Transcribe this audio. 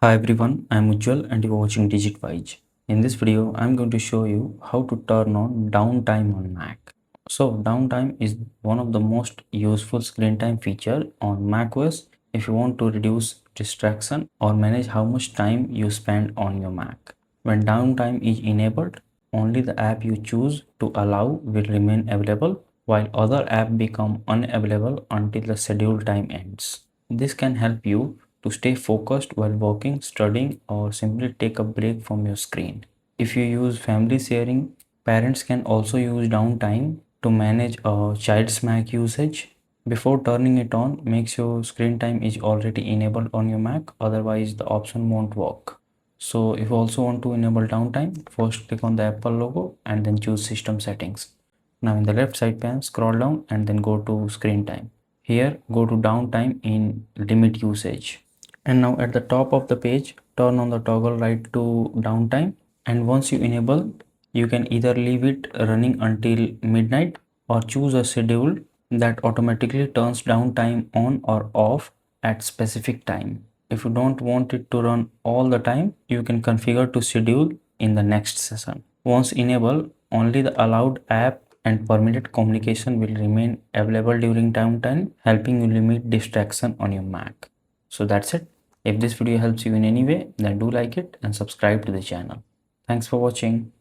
Hi everyone, I'm Ujjwal and you're watching DigitWise. In this video, I'm going to show you how to turn on downtime on Mac. So downtime is one of the most useful screen time feature on macOS if you want to reduce distraction or manage how much time you spend on your Mac. When downtime is enabled, only the app you choose to allow will remain available while other apps become unavailable until the scheduled time ends. This can help you to stay focused while working, studying, or simply take a break from your screen. If you use family sharing, parents can also use downtime to manage a child's Mac usage. Before turning it on, make sure screen time is already enabled on your Mac, otherwise the option won't work. So if you also want to enable downtime, first click on the Apple logo and then choose system settings. Now in the left side pane, scroll down and then go to screen time. Here go to downtime in limit usage. And now at the top of the page, turn on the toggle right to downtime. And once you enable, you can either leave it running until midnight or choose a schedule that automatically turns downtime on or off at specific time. If you don't want it to run all the time, you can configure to schedule in the next session. Once enabled, only the allowed app and permitted communication will remain available during downtime, helping you limit distraction on your Mac. So that's it. If this video helps you in any way, then do like it and subscribe to the channel. Thanks for watching.